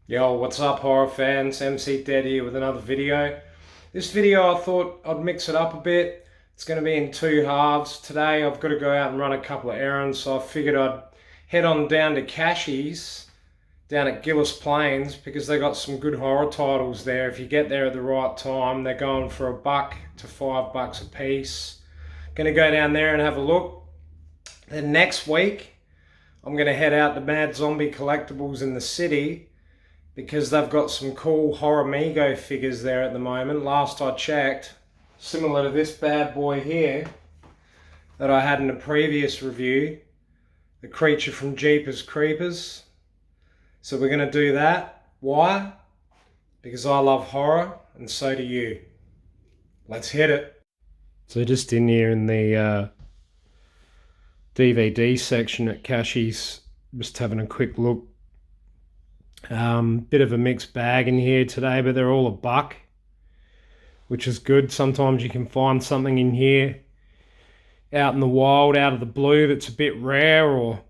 Yo, what's up horror fans? MC Dead here with another video. This video I thought I'd mix it up a bit. It's going to be in two halves. Today I've got to go out and run a couple of errands, so I figured I'd head on down to Cashies, down at Gillis Plains, because they got some good horror titles there. If you get there at the right time, they're going for $1 to $5 a piece. Going to go down there and have a look. Then next week I'm going to head out to Mad Zombie Collectibles in the city, because they've got some cool Horror-Migo figures there at the moment. Last I checked, similar to this bad boy here that I had in a previous review, the creature from Jeepers Creepers. So we're going to do that. Why? Because I love horror and so do you. Let's hit it. So just in here in the DVD section at Cashies, just having a quick look. Bit of a mixed bag in here today, but they're all $1, which is good. Sometimes you can find something in here out in the wild, out of the blue, that's a bit rare or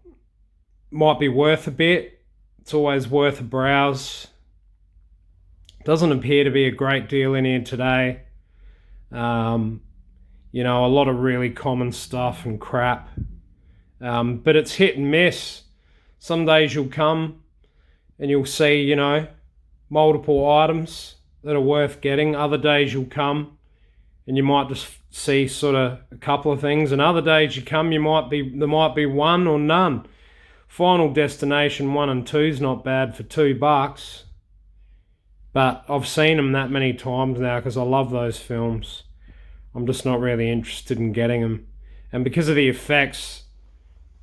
might be worth a bit. It's always worth a browse. Doesn't appear to be a great deal in here today. You know, a lot of really common stuff and crap. But it's hit and miss. Some days you'll come and you'll see, you know, multiple items that are worth getting. Other days you'll come and you might just see sort of a couple of things. And other days you come, there might be one or none. Final Destination 1 and 2 is not bad for $2. But I've seen them that many times now because I love those films. I'm just not really interested in getting them. And because of the effects,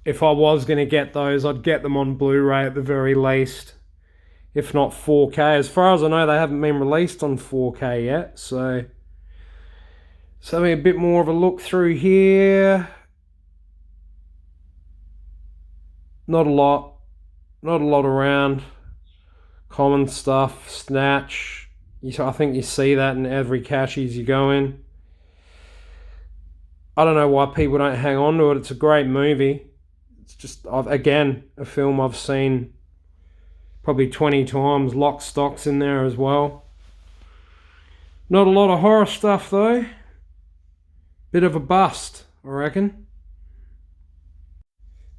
if I was going to get those, I'd get them on Blu-ray at the very least. If not 4K. As far as I know, they haven't been released on 4K yet. So having a bit more of a look through here. Not a lot around. Common stuff, Snatch. I think you see that in every Cashies you go in. I don't know why people don't hang on to it. It's a great movie. It's just, again, a film I've seen probably 20 times. Lock, Stock's in there as well. Not a lot of horror stuff though. Bit of a bust, I reckon.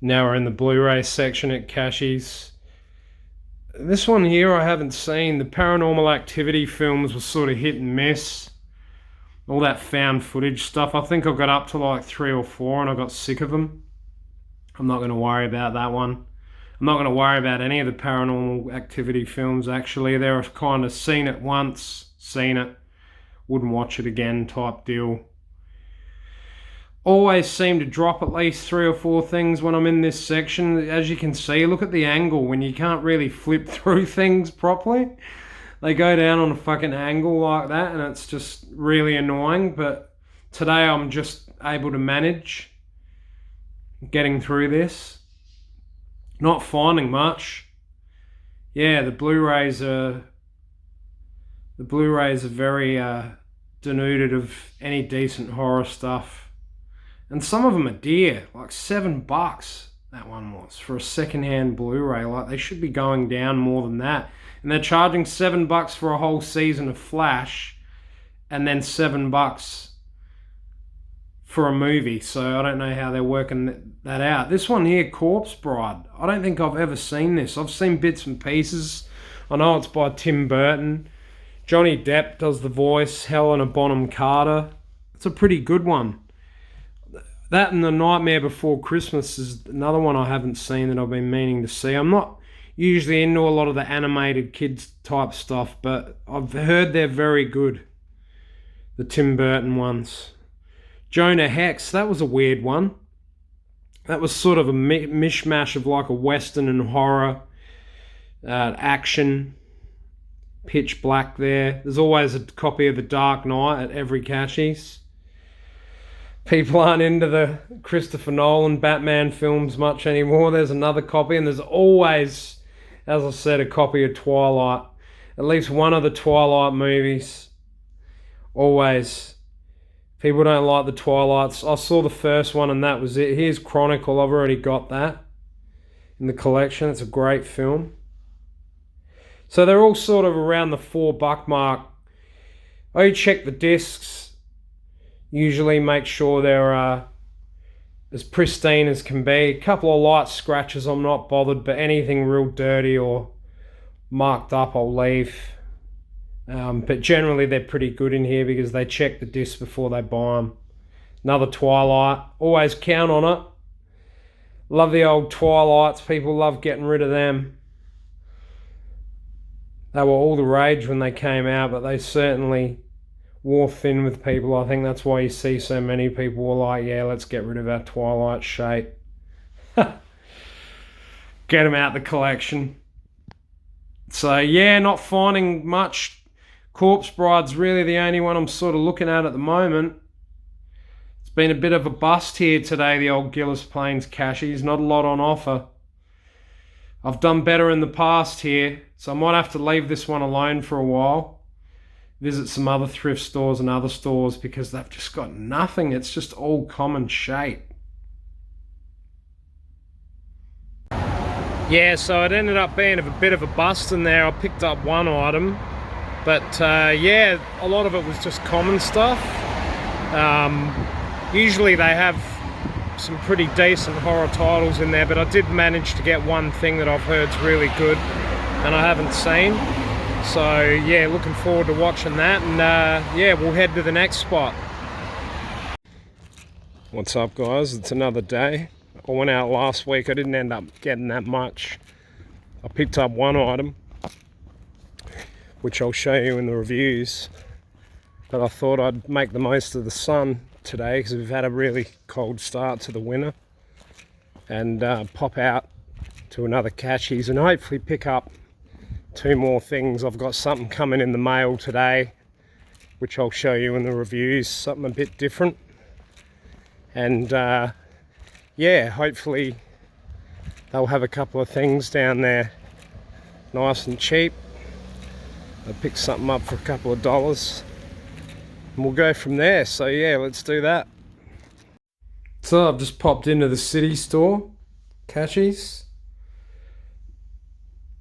Now we're in the Blu-ray section at Cashies. This one here I haven't seen. The Paranormal Activity films were sort of hit and miss. All that found footage stuff. I think I got up to like 3 or 4 and I got sick of them. I'm not going to worry about that one. I'm not going to worry about any of the Paranormal Activity films, actually. They're kind of seen it once, seen it, wouldn't watch it again type deal. Always seem to drop at least 3 or 4 things when I'm in this section. As you can see, look at the angle when you can't really flip through things properly. They go down on a fucking angle like that and it's just really annoying. But today I'm just able to manage getting through this. Not finding much. Yeah, the Blu-rays are very denuded of any decent horror stuff. And some of them are dear, like $7 that one was for a second-hand Blu-ray. Like, they should be going down more than that. And they're charging $7 for a whole season of Flash and then $7 for a movie, so I don't know how they're working that out. This one here, Corpse Bride, I don't think I've ever seen this. I've seen bits and pieces. I know it's by Tim Burton. Johnny Depp does the voice, Helena Bonham Carter. It's a pretty good one. That and The Nightmare Before Christmas is another one I haven't seen that I've been meaning to see. I'm not usually into a lot of the animated kids type stuff, but I've heard they're very good, the Tim Burton ones. Jonah Hex, that was a weird one. That was sort of a mishmash of like a western and horror, action, pitch black there. There's always a copy of The Dark Knight at every Cashies. People aren't into the Christopher Nolan Batman films much anymore. There's another copy, and there's always, as I said, a copy of Twilight. At least one of the Twilight movies. Always. People don't like the Twilights. I saw the first one and that was it. Here's Chronicle. I've already got that in the collection. It's a great film. So they're all sort of around the $4 mark. I check the discs. Usually make sure they're as pristine as can be. A couple of light scratches, I'm not bothered, but anything real dirty or marked up, I'll leave. But generally they're pretty good in here because they check the discs before they buy them. Another Twilight. Always count on it. Love the old Twilights. People love getting rid of them. They were all the rage when they came out, but they certainly wore thin with people. I think that's why you see so many people were like, yeah, let's get rid of our Twilight shape. Get them out the collection. So yeah, not finding much. Corpse Bride's really the only one I'm sort of looking at the moment. It's been a bit of a bust here today, the old Gillis Plains cashies. Not a lot on offer. I've done better in the past here, so I might have to leave this one alone for a while. Visit some other thrift stores and other stores because they've just got nothing. It's just all common shape. Yeah, so it ended up being a bit of a bust in there. I picked up one item, but yeah, a lot of it was just common stuff. Usually they have some pretty decent horror titles in there, but I did manage to get one thing that I've heard's really good and I haven't seen. So yeah, looking forward to watching that, and yeah, we'll head to the next spot. What's up, guys? It's another day. I went out last week. I didn't end up getting that much. I picked up one item, which I'll show you in the reviews, but I thought I'd make the most of the sun today because we've had a really cold start to the winter, and pop out to another cashies and hopefully pick up two more things. I've got something coming in the mail today, which I'll show you in the reviews, something a bit different. And yeah, hopefully they'll have a couple of things down there nice and cheap. I'll pick something up for a couple of dollars and we'll go from there. So yeah, let's do that. So I've just popped into the city store, cashies.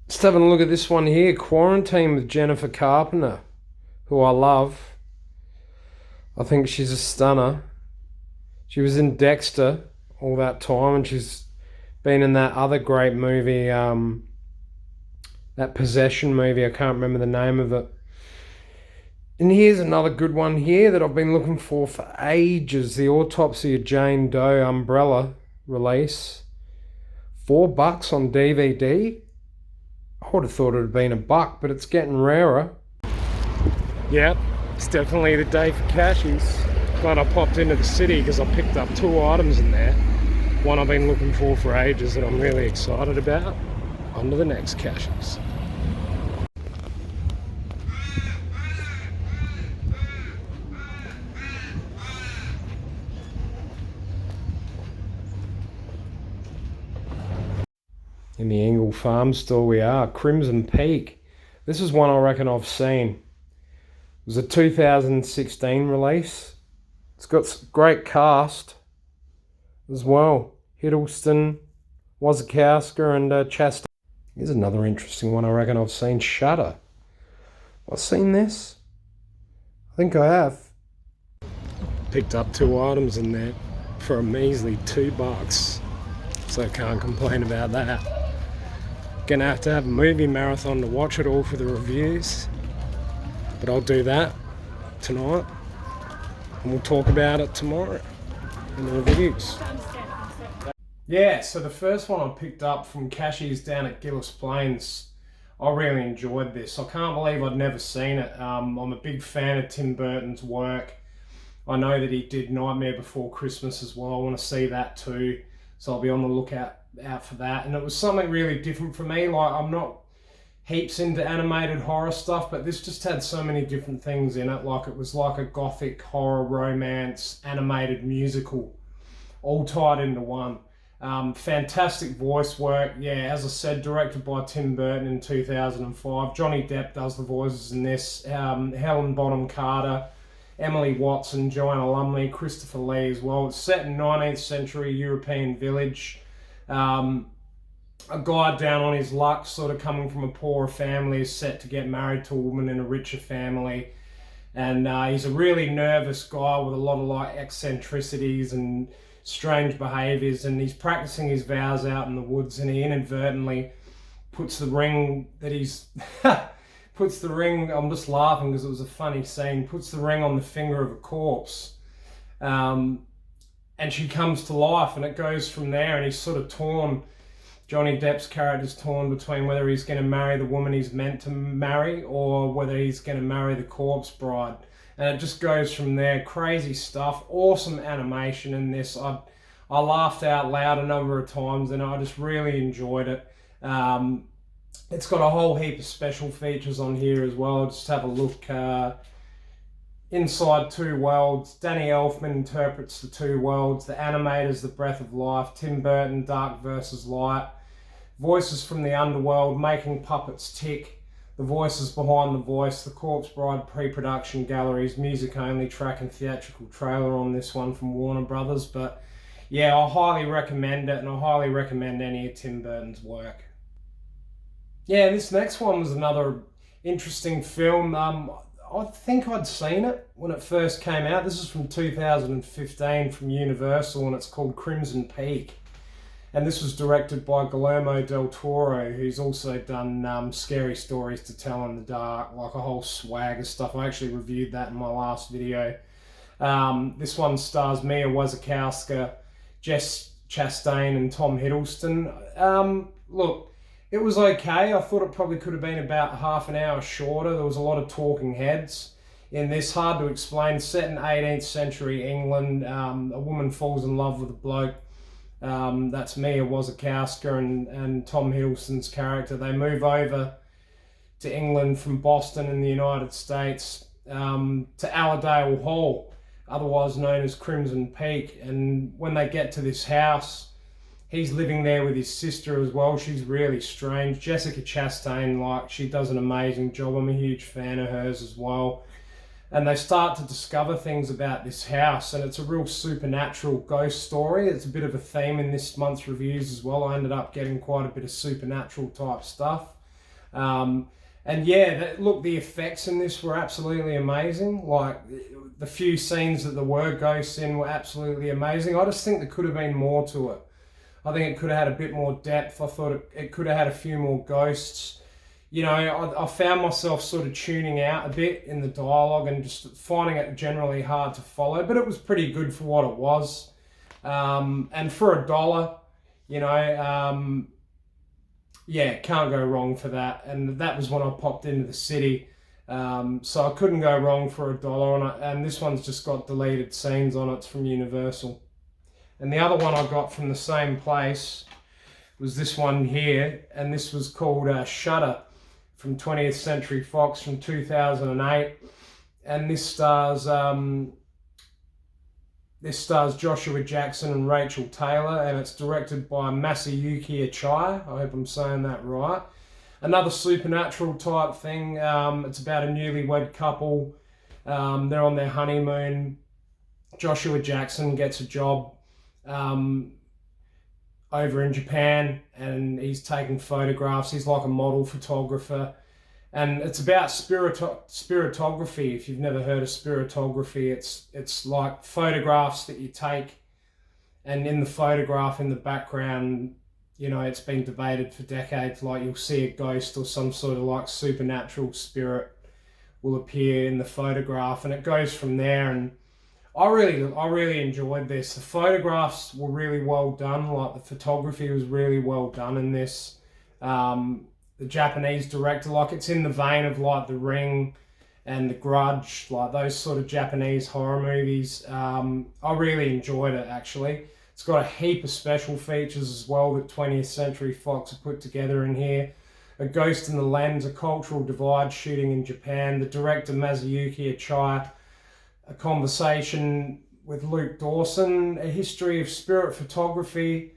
Just having a look at this one here, Quarantine with Jennifer Carpenter, who I love. I think she's a stunner. She was in Dexter all that time, and she's been in that other great movie, that Possession movie. I can't remember the name of it. And here's another good one here that I've been looking for ages. The Autopsy of Jane Doe Umbrella release. $4 on DVD. I would have thought it would have been $1, but it's getting rarer. Yep, it's definitely the day for cashies. Glad I popped into the city because I picked up two items in there. One I've been looking for ages that I'm really excited about. On to the next cashies. In the Engle Farm store we are. Crimson Peak. This is one I reckon I've seen. It was a 2016 release. It's got great cast as well. Hiddlestom, Wasikowska and Chastain. Here's another interesting one I reckon I've seen. Shutter. I've seen this? I think I have. Picked up two items in there for a measly $2. So I can't complain about that. Gonna have to have a movie marathon to watch it all for the reviews, but I'll do that tonight and we'll talk about it tomorrow in the reviews. Yeah, so the first one I picked up from cashies down at Gillis Plains, I really enjoyed this. I can't believe I'd never seen it. I'm a big fan of Tim Burton's work. I know that he did Nightmare Before Christmas as well. I want to see that too, so I'll be on the lookout for that. And it was something really different for me. Like, I'm not heaps into animated horror stuff, but this just had so many different things in it. Like, it was like a gothic horror romance animated musical all tied into one. Fantastic voice work. Yeah, as I said, directed by Tim Burton in 2005. Johnny Depp does the voices in this. Helen Bonham Carter, Emily Watson, Joanna Lumley, Christopher Lee as well. It's set in 19th century European village. a guy down on his luck, sort of coming from a poorer family, is set to get married to a woman in a richer family. And he's a really nervous guy with a lot of like eccentricities and strange behaviours, and he's practicing his vows out in the woods, and he inadvertently puts the ring that he's puts the ring, I'm just laughing because it was a funny scene, puts the ring on the finger of a corpse, and she comes to life, and it goes from there, and he's sort of torn. Johnny Depp's character's torn between whether he's going to marry the woman he's meant to marry or whether he's going to marry the corpse bride. And it just goes from there. Crazy stuff. Awesome animation in this. I laughed out loud a number of times, and I just really enjoyed it. It's got a whole heap of special features on here as well. I'll just have a look. Inside Two Worlds. Danny Elfman interprets the two worlds. The animators, The Breath of Life. Tim Burton, Dark versus Light. Voices from the underworld, making puppets tick. The voices behind the voice. The Corpse Bride pre-production galleries. Music only track and theatrical trailer on this one from Warner Brothers. But yeah, I highly recommend it, and I highly recommend any of Tim Burton's work. Yeah, this next one was another interesting film. I think I'd seen it when it first came out. This is from 2015 from Universal, and it's called Crimson Peak. And this was directed by Guillermo del Toro, who's also done Scary Stories to Tell in the Dark, like a whole swag of stuff. I actually reviewed that in my last video. This one stars Mia Wasikowska, Jess Chastain, and Tom Hiddleston. Look, it was okay. I thought it probably could have been about half an hour shorter. There was a lot of talking heads in this. Hard to explain. Set in 18th century England. A woman falls in love with a bloke. That's Mia Wasikowska and Tom Hiddleston's character. They move over to England from Boston in the United States to Allerdale Hall, otherwise known as Crimson Peak. And when they get to this house, he's living there with his sister as well. She's really strange. Jessica Chastain, like, she does an amazing job. I'm a huge fan of hers as well. And they start to discover things about this house, and it's a real supernatural ghost story. It's a bit of a theme in this month's reviews as well. I ended up getting quite a bit of supernatural type stuff. And yeah, look, the effects in this were absolutely amazing. Like, the few scenes that there were ghosts in were absolutely amazing. I just think there could have been more to it. I think it could have had a bit more depth. I thought it could have had a few more ghosts. You know, I found myself sort of tuning out a bit in the dialogue and just finding it generally hard to follow, but it was pretty good for what it was. And for $1, you know, yeah, can't go wrong for that. And that was when I popped into the city. So I couldn't go wrong for $1. And this one's just got deleted scenes on it. It's from Universal. And the other one I got from the same place was this one here, and this was called Shudder from 20th Century Fox from 2008. And this stars Joshua Jackson and Rachael Taylor, and it's directed by Masayuki Ochiai. I hope I'm saying that right. Another supernatural type thing. It's about a newlywed couple. They're on their honeymoon. Joshua Jackson gets a job over in Japan, and he's taking photographs. He's like a model photographer, and it's about spiritography. If you've never heard of spiritography, it's like photographs that you take, and in the photograph in the background, you know, it's been debated for decades, like you'll see a ghost or some sort of like supernatural spirit will appear in the photograph, and it goes from there. And I really enjoyed this. The photographs were really well done. Like, the photography was really well done in this. The Japanese director, like, it's in the vein of like The Ring and The Grudge, like those sort of Japanese horror movies. I really enjoyed it, actually. It's got a heap of special features as well that 20th Century Fox have put together in here. A Ghost in the Lens, a cultural divide shooting in Japan. The director Masayuki Ochiai. A conversation with Luke Dawson, a history of spirit photography,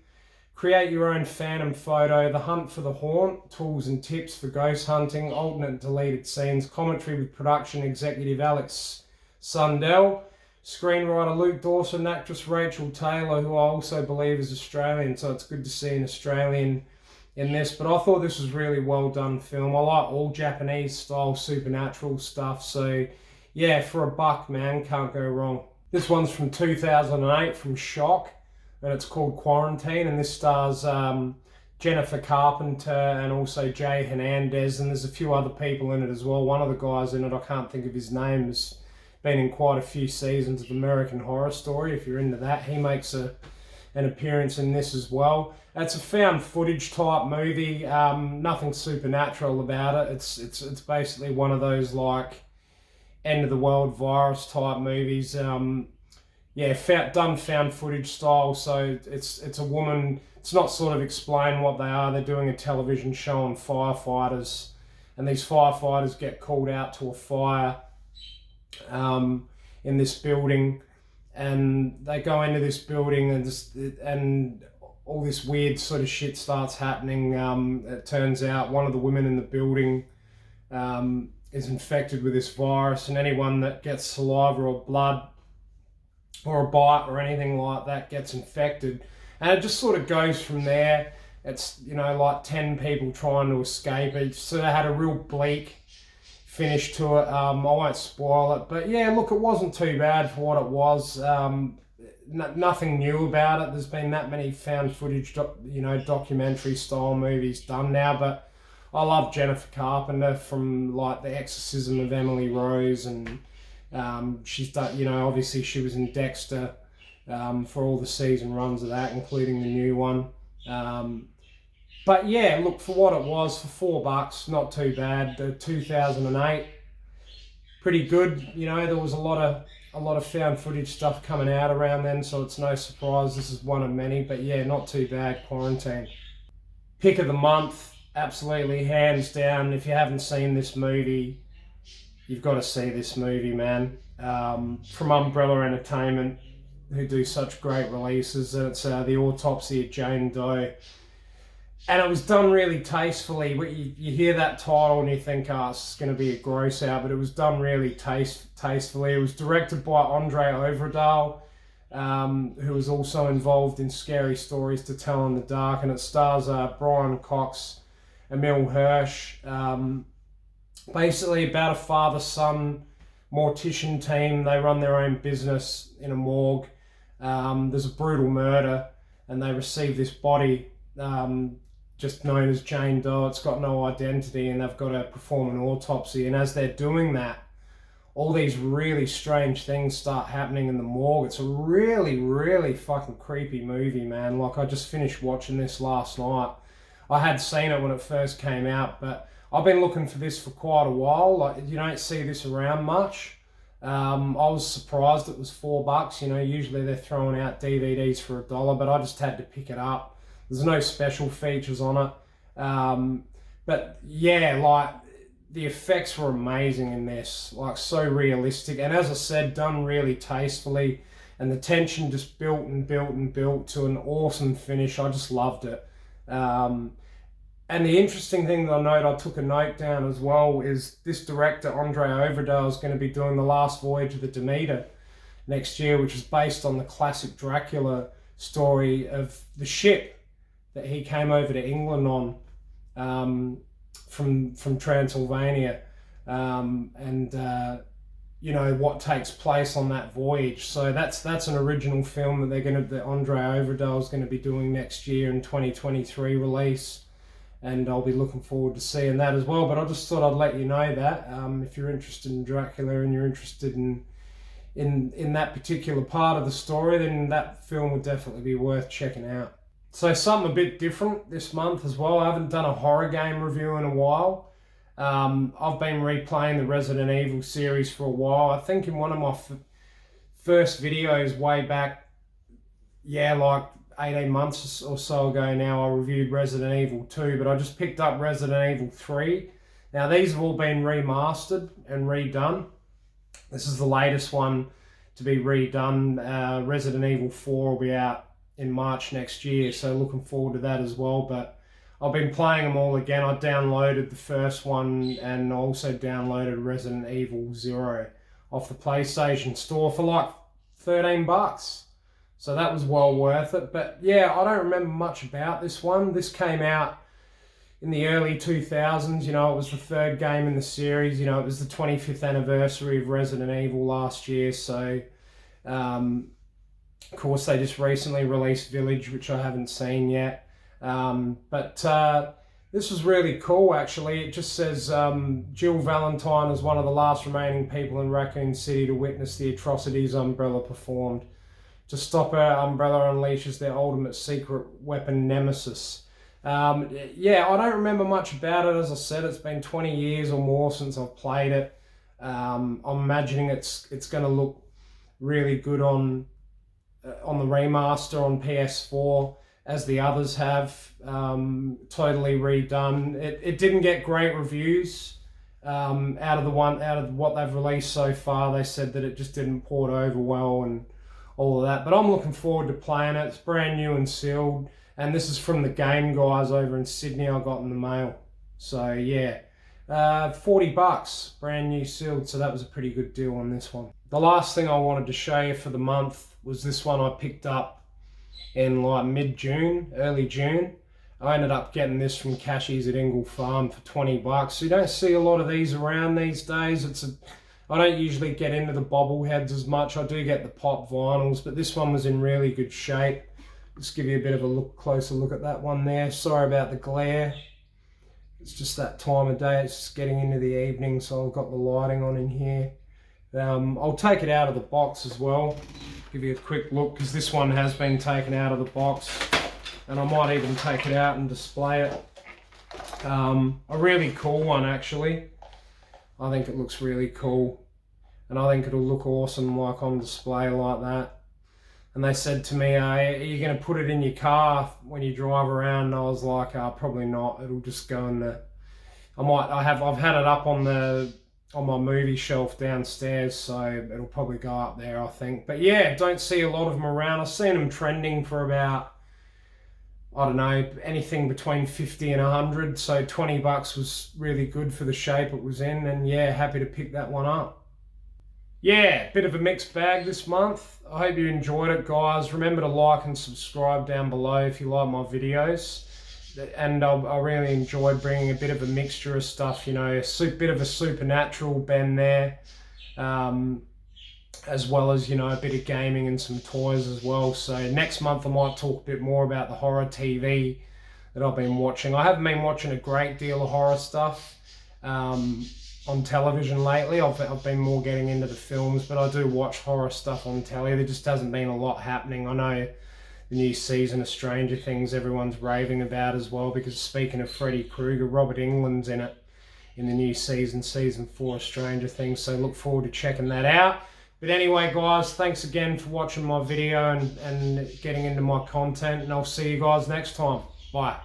create your own phantom photo, the hunt for the haunt, tools and tips for ghost hunting, alternate deleted scenes, commentary with production executive Alex Sundell, screenwriter Luke Dawson, actress Rachael Taylor, who I also believe is Australian, so it's good to see an Australian in this, but I thought this was really well done film. I like all Japanese style supernatural stuff, so yeah, for $1, man, can't go wrong. This one's from 2008 from Shock, and it's called Quarantine, and this stars Jennifer Carpenter and also Jay Hernandez, and there's a few other people in it as well. One of the guys in it, I can't think of his name, has been in quite a few seasons of American Horror Story. If you're into that, he makes an appearance in this as well. It's a found footage type movie, nothing supernatural about it. It's basically one of those like end of the world virus type movies. Yeah, done found footage style. So it's a woman. It's not sort of explain what they are. They're doing a television show on firefighters, and these firefighters get called out to a fire in this building, and they go into this building, and all this weird sort of shit starts happening. It turns out one of the women in the building is infected with this virus, and anyone that gets saliva or blood or a bite or anything like that gets infected. And it just sort of goes from there. It's, you know, like 10 people trying to escape. It sort of had a real bleak finish to it. I won't spoil it, but yeah, look, it wasn't too bad for what it was. Nothing new about it. There's been that many found footage, documentary style movies done now, but I love Jennifer Carpenter from like The Exorcism of Emily Rose, and she's done, obviously she was in Dexter for all the season runs of that, including the new one. But yeah, look, for what it was, for $4, not too bad. 2008, pretty good. There was a lot of found footage stuff coming out around then, so it's no surprise this is one of many. But yeah, not too bad. Quarantine. Pick of the month, absolutely hands down. If you haven't seen this movie, you've got to see this movie, man. From Umbrella Entertainment, who do such great releases, and it's the Autopsy of Jane Doe. And it was done really tastefully. You hear that title and you think, it's going to be a gross out, but it was done really tastefully. It was directed by Andre Ovredal, who was also involved in Scary Stories to Tell in the Dark, and it stars Brian Cox, Emile Hirsch. Basically about a father-son mortician team. They run their own business in a morgue. There's a brutal murder, and they receive this body just known as Jane Doe. It's got no identity, and they've got to perform an autopsy. And as they're doing that, all these really strange things start happening in the morgue. It's a really, really fucking creepy movie, man. Like, I just finished watching this last night. I had seen it when it first came out, but I've been looking for this for quite a while. Like, you don't see this around much. I was surprised it was $4. Usually they're throwing out DVDs for $1, but I just had to pick it up. There's no special features on it. But yeah, like, the effects were amazing in this. Like, so realistic. And as I said, done really tastefully. And the tension just built and built and built to an awesome finish. I just loved it. And the interesting thing that I took a note down as well, is this director, Andre Ovredal, is going to be doing The Last Voyage of the Demeter next year, which is based on the classic Dracula story of the ship that he came over to England on from Transylvania, and what takes place on that voyage. So that's an original film that Andre Ovredal is going to be doing next year in 2023 release. And I'll be looking forward to seeing that as well. But I just thought I'd let you know that if you're interested in Dracula and you're interested in that particular part of the story, then that film would definitely be worth checking out. So something a bit different this month as well. I haven't done a horror game review in a while. I've been replaying the Resident Evil series for a while. I think in one of my first videos way back, like 18 months or so ago now, I reviewed Resident Evil 2, but I just picked up Resident Evil 3. Now, these have all been remastered and redone. This is the latest one to be redone. Resident Evil 4 will be out in March next year, so looking forward to that as well. But I've been playing them all again. I downloaded the first one and also downloaded Resident Evil 0 off the PlayStation Store for like $13. So that was well worth it. But yeah, I don't remember much about this one. This came out in the early 2000s. You know, it was the third game in the series. You know, it was the 25th anniversary of Resident Evil last year. So, of course, they just recently released Village, which I haven't seen yet. This was really cool, actually. It just says Jill Valentine is one of the last remaining people in Raccoon City to witness the atrocities Umbrella performed. To stop her, Umbrella unleashes their ultimate secret weapon, Nemesis. Yeah, I don't remember much about it. As I said, it's been 20 years or more since I've played it. I'm imagining it's going to look really good on the remaster on PS4, as the others have. Totally redone. It didn't get great reviews out of what they've released so far. They said that it just didn't port over well and all of that. But I'm looking forward to playing it. It's brand new and sealed. And this is from the Game Guys over in Sydney. I got in the mail. So yeah, $40, brand new sealed. So that was a pretty good deal on this one. The last thing I wanted to show you for the month was this one I picked up in like mid-June, early June. I ended up getting this from Cashies at Ingle Farm for $20. So you don't see a lot of these around these days. I don't usually get into the bobbleheads as much. I do get the pop vinyls, but this one was in really good shape. Just give you a bit of a closer look at that one there. Sorry about the glare. It's just that time of day. It's just getting into the evening, so I've got the lighting on in here. I'll take it out of the box as well. Give you a quick look, because this one has been taken out of the box, and I might even take it out and display it. A really cool one, actually. I think it looks really cool, and I think it'll look awesome like on display like that. And they said to me, are you going to put it in your car when you drive around? And I was like, probably not. It'll just go in the... I've had it up on my movie shelf downstairs, so it'll probably go up there, I think. But yeah, don't see a lot of them around. I've seen them trending for about, I don't know, anything between 50 and 100. So $20 was really good for the shape it was in, and yeah, happy to pick that one up. Yeah, bit of a mixed bag this month. I hope you enjoyed it, guys. Remember to like and subscribe down below if you like my videos. And I really enjoyed bringing a bit of a mixture of stuff, you know, a bit of a supernatural bend there, as well as, you know, a bit of gaming and some toys as well. So next month I might talk a bit more about the horror TV that I've been watching. I haven't been watching a great deal of horror stuff on television lately. I've been more getting into the films, but I do watch horror stuff on telly. There just hasn't been a lot happening. I know the new season of Stranger Things everyone's raving about as well, because speaking of Freddy Krueger, Robert Englund's in it in the new season 4 of Stranger Things, so look forward to checking that out. But anyway, guys, thanks again for watching my video and getting into my content, and I'll see you guys next time. Bye.